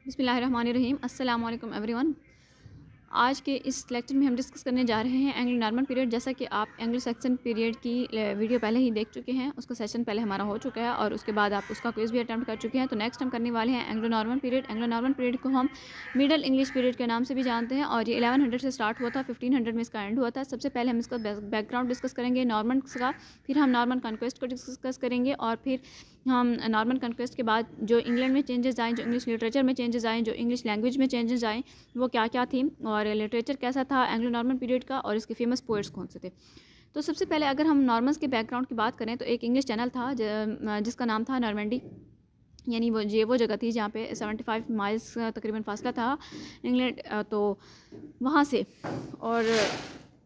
बिस्मिल्लाहिर्रहमानिर्रहीम। अस्सलाम वालेकुम एवरीवन। आज के इस लेक्चर में हम डिस्कस करने जा रहे हैं एंग्लो नॉर्मन पीरियड। जैसा कि आप एंग्लो सेक्सन पीरियड की वीडियो पहले ही देख चुके हैं, उसका सेशन पहले हमारा हो चुका है और उसके बाद आप उसका क्विज भी अटैम्प्ट कर चुके हैं। तो नेक्स्ट हम करने वाले हैं Anglo Norman period. Anglo Norman period को हम मिडल इंग्लिश पीरियड के नाम से भी जानते हैं और ये 1100 से स्टार्ट हुआ था, 1500 में इसका एंड हुआ था। सबसे पहले हम इसका बैकग्राउंड डिस्कस करेंगे नॉर्मन का, फिर हम नॉर्मन कॉन्क्वेस्ट को डिस्कस करेंगे और फिर हम नॉर्मन कॉन्क्वेस्ट के बाद जो इंग्लैंड में चेंजेस आए, जो इंग्लिश लिटरेचर में चेंजेस आए, जो इंग्लिश लैंग्वेज में चेंजेस आए, वो क्या क्या थी और लिटरेचर कैसा था एंग्लो नॉर्मन पीरियड का और इसके फेमस पोएट्स कौन से थे। तो सबसे पहले अगर हम नॉर्मन्स के बैकग्राउंड की बात करें तो एक इंग्लिश चैनल था जिसका नाम था नॉर्मैंडी, यानी वो जगह थी जहाँ पे 75 माइल्स तकरीबन फासला था इंग्लैंड तो वहाँ से। और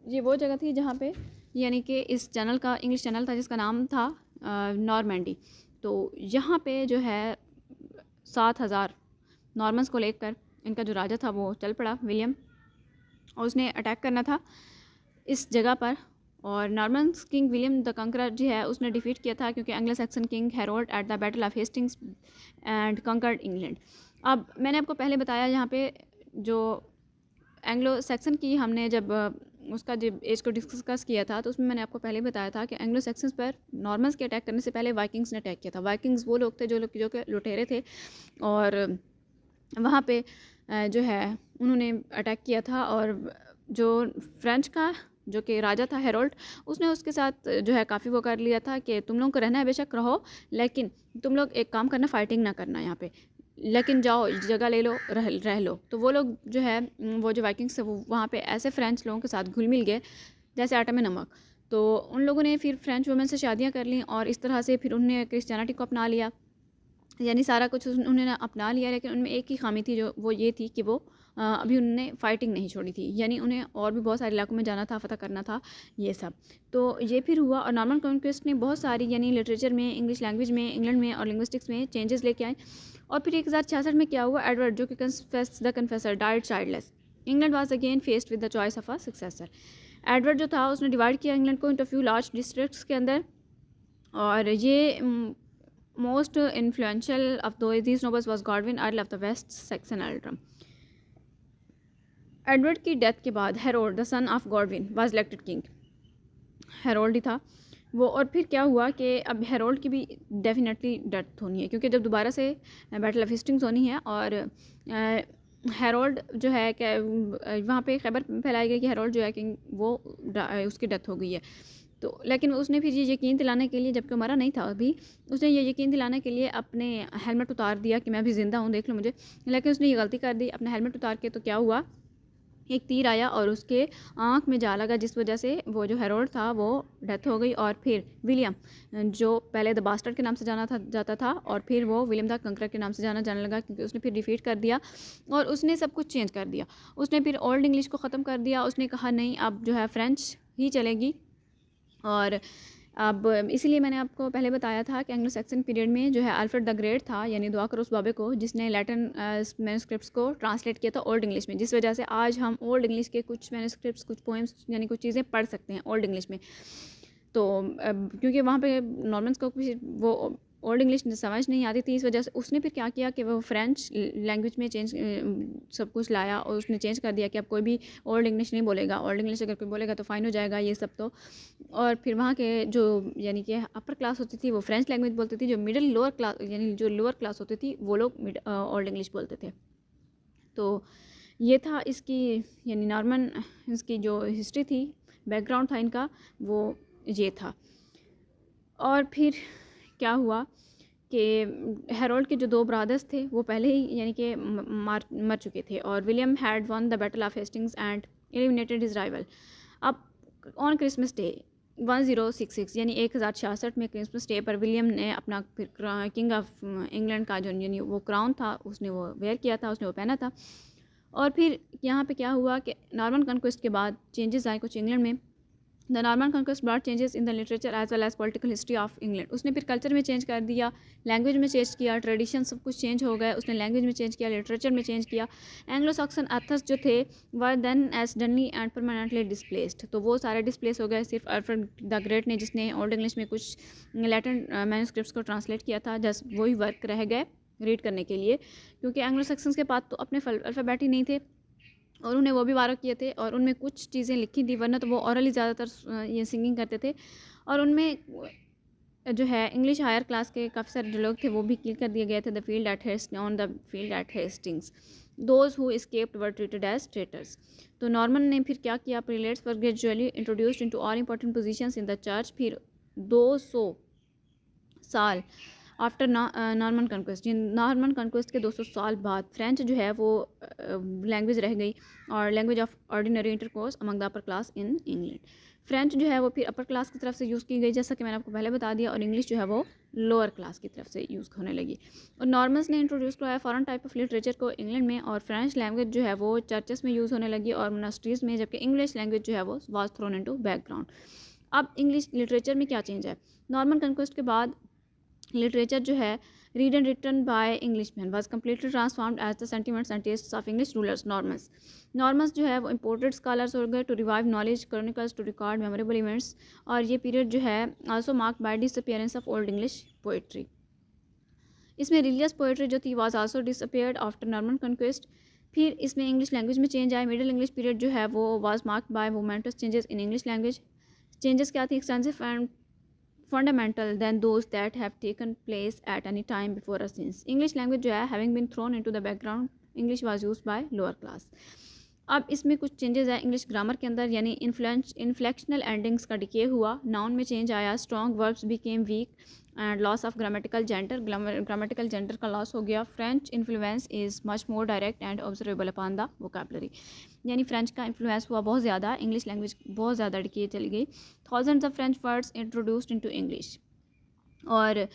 ये वो जगह थी जहाँ पे यानी कि इस चैनल का इंग्लिश चैनल था जिसका नाम था नॉर्मैंडी। तो यहाँ पे जो है 7000 नॉर्मन्स को लेकर इनका जो राजा था वो चल पड़ा विलियम, और उसने अटैक करना था इस जगह पर। और नॉर्मन्स किंग विलियम द कंकरर जो है उसने डिफीट किया था क्योंकि Anglo Saxon king Harold at the battle of Hastings and conquered England. अब मैंने आपको पहले बताया यहाँ पे जो एंग्लो सैक्सन की हमने जब उसका जब एज को डिस्कस किया था तो उसमें मैंने आपको पहले बताया था कि एंग्लो सैक्सन्स पर नॉर्मन्स के अटैक करने से पहले वाइकिंग्स ने अटैक किया था। वाइकिंग्स वो लोग थे जो कि लुटेरे थे और वहाँ पे जो है उन्होंने अटैक किया था। और जो फ्रेंच का जो कि राजा था हेरोल्ड, उसने उसके साथ जो है काफ़ी वो कर लिया था कि तुम लोगों को रहना है बेशक रहो, लेकिन तुम लोग एक काम करना, फाइटिंग ना करना यहाँ पे, लेकिन जाओ जगह ले लो, रह लो। तो वो लोग जो है वो जो वाइकिंग्स थे वो वहाँ पे ऐसे फ्रेंच लोगों के साथ घुल मिल गए जैसे आटा में नमक। तो उन लोगों ने फिर फ्रेंच वुमेन से शादियाँ कर लीं और इस तरह से फिर उन्होंने क्रिश्चियनिटी को अपना लिया, यानी सारा कुछ उन्होंने अपना लिया। लेकिन उनमें एक ही खामी थी, जो वो ये थी कि वो अभी उन्होंने फाइटिंग नहीं छोड़ी थी, यानी उन्हें और भी बहुत सारे इलाकों में जाना था, फतह करना था, ये सब। तो ये फिर हुआ और नॉर्मन कॉन्क्वेस्ट ने बहुत सारी यानी लिटरेचर में, इंग्लिश लैंग्वेज में, इंग्लैंड में और लिंग्विस्टिक्स में चेंजेस लेके आए। और फिर 1066 में क्या हुआ, एडवर्ड जो कि the confessor died childless. England was again faced with the choice of a successor. Edward जो था उसने डिवाइड किया इंग्लैंड को इंटू फ्यू लार्ज डिस्ट्रिक्ट्स के अंदर, और ये most influential of these nobles was Godwin, Earl of the West Saxon earldom. Edward की डेथ के बाद Harold the son of Godwin was elected king. Harold ही था वो। और फिर क्या हुआ कि अब हेरोल्ड की भी डेफिनेटली डेथ होनी है क्योंकि जब दोबारा से बैटल ऑफ हेस्टिंग्स होनी है और हेरोल्ड जो है कि वहाँ पे खबर फैलाई गई कि हेरोल्ड जो है किंग वो उसकी डेथ हो गई है। तो लेकिन उसने फिर ये यकीन दिलाने के लिए, जबकि मरा नहीं था अभी, उसने ये यकीन दिलाने के लिए अपने हेलमेट उतार दिया कि मैं अभी ज़िंदा हूँ, देख लो मुझे। लेकिन उसने ये गलती कर दी, अपना हेलमेट उतार के। तो क्या हुआ, एक तीर आया और उसके आँख में जा लगा, जिस वजह से वो जो हेरोल्ड था वो डेथ हो गई। और फिर विलियम, जो पहले द बास्टर्ड के नाम से जाता था और फिर वो विलियम द कंकरर के नाम से जाने लगा क्योंकि उसने फिर डिफीट कर दिया और उसने सब कुछ चेंज कर दिया। उसने फिर ओल्ड इंग्लिश को ख़त्म कर दिया। उसने कहा नहीं, अब जो है फ्रेंच ही चलेगी। और अब इसीलिए मैंने आपको पहले बताया था कि एंग्लो सैक्सन पीरियड में जो है अल्फ्रेड द ग्रेट था, यानी दुआ करो उस बाबे को जिसने लैटिन मैन्युस्क्रिप्ट्स को ट्रांसलेट किया था ओल्ड इंग्लिश में, जिस वजह से आज हम ओल्ड इंग्लिश के कुछ मैन्युस्क्रिप्ट्स, कुछ पोएम्स यानी कुछ चीज़ें पढ़ सकते हैं ओल्ड इंग्लिश में। तो क्योंकि वहाँ पे नॉर्मन्स को कुछ वो ओल्ड इंग्लिश समझ नहीं आती थी, इस वजह से उसने फिर क्या किया कि वो फ्रेंच लैंग्वेज में चेंज सब कुछ लाया और उसने चेंज कर दिया कि अब कोई भी ओल्ड इंग्लिश नहीं बोलेगा, ओल्ड इंग्लिश अगर कोई बोलेगा तो फ़ाइन हो जाएगा, ये सब। तो और फिर वहाँ के जो यानी कि अपर क्लास होती थी वो फ्रेंच लैंग्वेज बोलती थी, जो मिडिल लोअर क्लास यानी जो लोअर क्लास होती थी वो लोग ओल्ड इंग्लिश बोलते थे। तो ये था इसकी यानी नॉर्मन इसकी जो हिस्ट्री थी, बैकग्राउंड था इनका, वो ये था। और फिर क्या हुआ कि हेरोल्ड के जो दो ब्रदर्स थे वो पहले ही यानी कि मर चुके थे और William had one the battle of Hastings and eliminated his rival. अब ऑन क्रिसमस डे 1066 यानी 1066 में क्रिसमस डे पर विलियम ने अपना फिर किंग ऑफ इंग्लैंड का जो यानी वो क्राउन था उसने वो वेयर किया था, उसने वो पहना था। और फिर यहाँ पे क्या हुआ कि नॉर्मन कॉन्क्वेस्ट के बाद चेंजेस आए कुछ इंग्लैंड में। The Norman conquest brought changes in the literature as well as political history of England. उसने फिर कल्चर में चेंज कर दिया, लैंग्वेज में चेंज किया, ट्रेडिशन सब कुछ चेंज हो गया। उसने लैंग्वेज में चेंज किया, लिटरेचर में चेंज किया। एंग्लो सैक्सन एथर्स जो थे were then as duly and permanently displaced, तो वो सारे डिस्प्लेस हो गए। सिर्फ अल्फ्रेड द ग्रेट ने, जिसने ओल्ड इंग्लिश में कुछ लैटिन मैन्युस्क्रिप्ट्स को ट्रांसलेट किया था, जस्ट वही वर्क रह गए। रीड करने के लिए, क्योंकि एंग्लो सेक्शंस के पास तो अपने अल्फ़ाबेट ही नहीं थे और उन्हें वो भी वारो किए थे और उनमें कुछ चीज़ें लिखी थी, वरना तो वो औरली ज़्यादातर ये सिंगिंग करते थे। और उनमें जो है इंग्लिश हायर क्लास के काफ़ी सारे जो लोग थे वो भी किल कर दिए गए थे। The field at Hastings those who escaped were treated as traitors. तो नॉर्मन ने फिर क्या किया, prelates were gradually introduced into all important positions in the church. फिर 200 साल after Norman conquest, Norman conquest के 200 साल बाद फ्रेंच जो है वो लैंग्वेज रह गई और language of ordinary intercourse among the upper class in England. French जो है वो फिर अपर क्लास की तरफ से यूज़ की गई, जैसा कि मैंने आपको पहले बता दिया, और इंग्लिश जो है वो लोअर क्लास की तरफ से यूज़ होने लगी। और नॉर्मन्स ने इंट्रोड्यूस किया फॉरेन टाइप ऑफ लिटरेचर को इंग्लैंड में, और फ्रेंच लैंग्वेज जो है वो चर्चेस में यूज़ होने लगी और मोनास्ट्रीज़ में, जबकि इंग्लिश लैंग्वेज जो है वो वाज थ्रोन इनटू बैकग्राउंड। अब इंग्लिश लिटरेचर में क्या चेंज है, नॉर्मन कन्क्वेस्ट के बाद लिटरेचर जो है read and written by Englishman was completely transformed as the sentiments and tastes of English rulers Normans जो है वो इम्पोर्टेड स्कॉलर्स हो गए to revive knowledge chronicles to record memorable events. और ये पीरियड जो है also marked by disappearance of old English poetry. इसमें रिलीजियस पोइट्री जो थी was also disappeared after Norman conquest. फिर इसमें इंग्लिश लैंग्वेज में चेंज आया। मिडिल इंग्लिश पीरियड जो है वो was marked by moments changes in English language. Changes क्या थी, extensive and fundamental than those that have taken place at any time before or since. English language जो है having been thrown into the background, English was used by lower class. अब इसमें कुछ changes है English grammar के अंदर, यानी इन्फ्लेक्शनल endings का डिके हुआ, नाउन में चेंज आया, strong verbs became week and loss of grammatical gender का लॉस हो गया। French influence is much more direct and observable upon the vocabulary, यानी फ्रेंच का इन्फ्लुएंस हुआ बहुत ज़्यादा, इंग्लिश लैंग्वेज बहुत ज़्यादा डिके चली गई। Thousands of French words introduced into English, और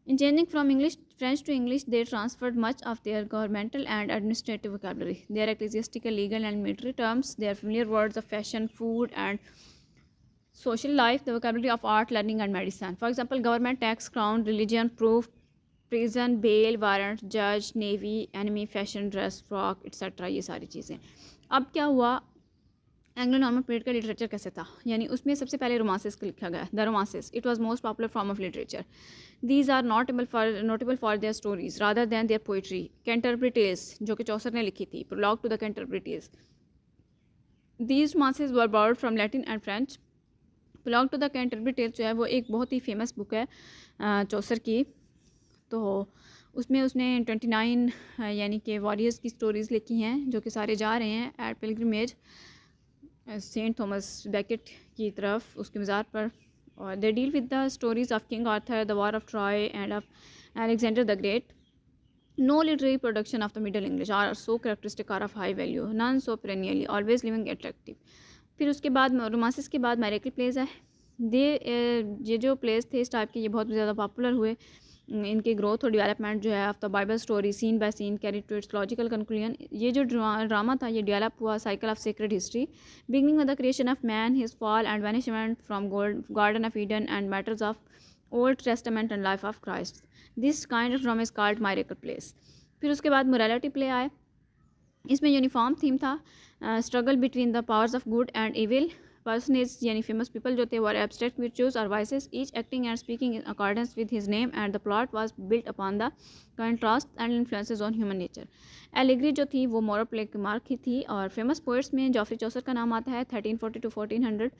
in changing from French to English, they transferred much of their governmental and administrative vocabulary, their ecclesiastical, legal, and military terms, their familiar words of fashion, food, and social life, the vocabulary of art, learning, and medicine. For example, government, tax, crown, religion, proof, prison, bail, warrant, judge, navy, enemy, fashion, dress, frock, etc. ये सारी चीज़ें। अब क्या हुआ, Anglo Norman period का literature कैसे था, यानी उसमें सबसे पहले रोमांसेस को लिखा गया। The romances it was most popular form of literature. These are notable for their stories rather than their poetry. Canterbury Tales जो कि चौसर ने लिखी थी, prologue to the Canterbury Tales, these romances were borrowed from Latin and French. Prologue to the Canterbury Tales जो है वो एक बहुत ही फेमस बुक है चौसर की। तो उसमें उसने 29 यानी कि वॉरियर्स की स्टोरीज़ लिखी हैं, जो कि सारे जा रहे हैं at pilgrimage Saint Thomas Becket की तरफ, उसके मज़ार पर। और they deal with the stories of King Arthur, the war of Troy and of Alexander the Great. No literary production of the Middle English are so characteristic are of high value, none so perennially always living attractive. फिर उसके बाद romances के बाद मैरेकल pledge है। ये जो place थे इस टाइप के, ये बहुत ज़्यादा पॉपुलर हुए। इनके ग्रोथ और डेवलपमेंट जो है of the Bible story scene by scene carry to its logical conclusion. ये जो ड्रामा था ये डेवलप हुआ cycle of sacred history, beginning with the creation of man, his fall and vanishment from Garden of Eden and matters of Old Testament and life of Christ. This kind of drama is called miracle plays. फिर उसके बाद morality play आए। इसमें uniform theme था, struggle between the powers of good and evil. Personage यानी famous people जो थे वो एब्स्ट्रैक्ट virtues और vices, each acting and speaking in accordance with his name, and the plot was built upon the contrasts and influences on human nature. Allegory जो थी वो moral play की mark ही थी। और फेमस पोइट्स में Joffrey चौसर का नाम आता है 1340 to 1400,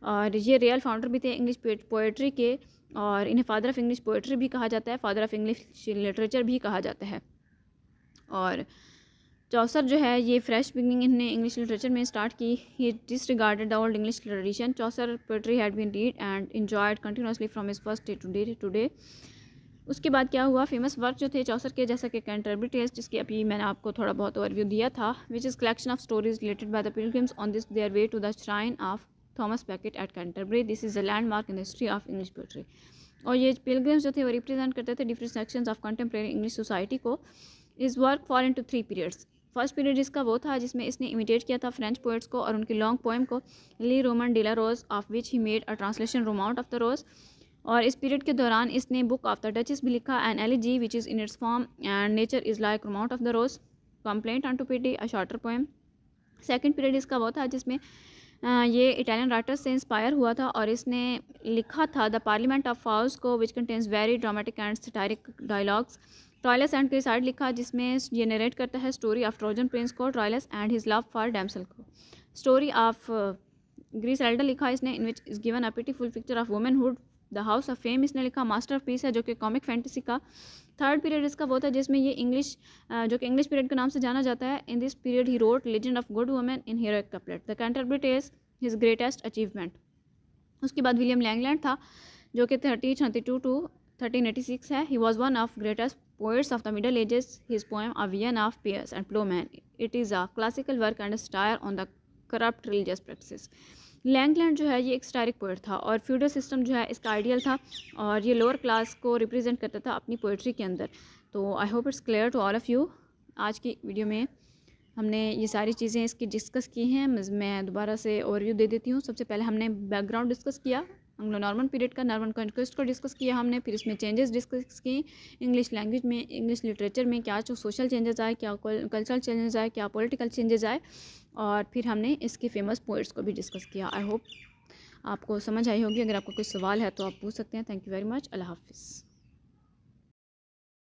और ये रियल फाउंडर भी थे इंग्लिश पोइट्री के, और इन्हें फादर ऑफ इंग्लिश पोइट्री भी कहा जाता है, फादर ऑफ इंग्लिश लिटरेचर भी कहा जाता है। और चौसर जो है ये फ्रेश बिगनिंग इन्हें इंग्लिश लिटरेचर में स्टार्ट की। He disregarded the Old English tradition. Chaucer poetry had been read and enjoyed continuously from his first day to day. उसके बाद क्या हुआ, फेमस वर्क जो थे चौसर के, जैसा कि कैंटरबरी टेल्स, जिसकी अभी मैंने आपको थोड़ा बहुत ओवरव्यू दिया था, which is collection of stories related by the pilgrims on this their way to the shrine of Thomas Becket at Canterbury. This is a landmark in the history of English poetry. और ये pilgrims जो थे वो represent करते थे different sections of contemporary English society को। इस work fall into 3 periods. First period इसका वो था जिसमें इसने इमिटेट किया था फ्रेंच पोइट्स को और उनकी लॉन्ग पोएम को, Le Roman de la Rose, of which he made a translation Romaunt of the Rose. और इस पीरियड के दौरान इसने बुक ऑफ द डचेस भी लिखा, an elegy which is in its form and nature is like Romaunt of the Rose, complaint unto Pity, a shorter poem. Second period इसका वो था जिसमें ये इटालियन राइटर्स से इंस्पायर हुआ था और इसने लिखा था द पार्लियामेंट ऑफ फाउस को, which contains very dramatic and satiric dialogues. Troilus and Criseyde लिखा, जिसमें ये नरेट करता है स्टोरी ऑफ ट्रोजन प्रिंस को, Troilus and his love for damsel को। स्टोरी ऑफ ग्रिसेल्डा लिखा इसने, in which is given a pitiful picture of womanhood. The House of Fame इसने लिखा, मास्टर पीस है जो कि कॉमिक फैंटेसी का थर्ड पीरियड इसका वो था जिसमें ये इंग्लिश जो कि इंग्लिश पीरियड के नाम से जाना जाता है। In this period he wrote legend of good women in heroic couplet, the Canterbury is his greatest achievement. उसके बाद विलियम लैंगलैंड था जो कि 1332 टू 1386 है। He was one of greatest poets of the middle ages. His poem a vision of Piers and Plowman, it is a classical work and satire on the corrupt religious practice. Langland जो है ये एक स्टारिक poet था और feudal system जो है इसका ideal था और ये लोअर क्लास को रिप्रेजेंट करता था अपनी पोइट्री के अंदर। तो I hope it's clear to all of you. आज की वीडियो में हमने ये सारी चीज़ें इसकी डिस्कस की हैं। मैं दोबारा से ओवरव्यू दे देती हूँ। सबसे पहले हमने बैकग्राउंड डिस्कस किया, एंग्लो नॉर्मन पीरियड का, नॉर्मन कॉन्क्वेस्ट को डिस्कस किया हमने, फिर इसमें चेंजेस डिस्कस की, इंग्लिश लैंग्वेज में, इंग्लिश लिटरेचर में क्या जो सोशल चेंजेस आए, क्या कल्चरल चेंजेस आए, क्या पॉलिटिकल चेंजेस आए, और फिर हमने इसके फेमस पोइट्स को भी डिस्कस किया। आई होप आपको समझ आई होगी। अगर आपको कोई सवाल है तो आप पूछ सकते हैं। Thank you very much. अल्लाह हाफिज़।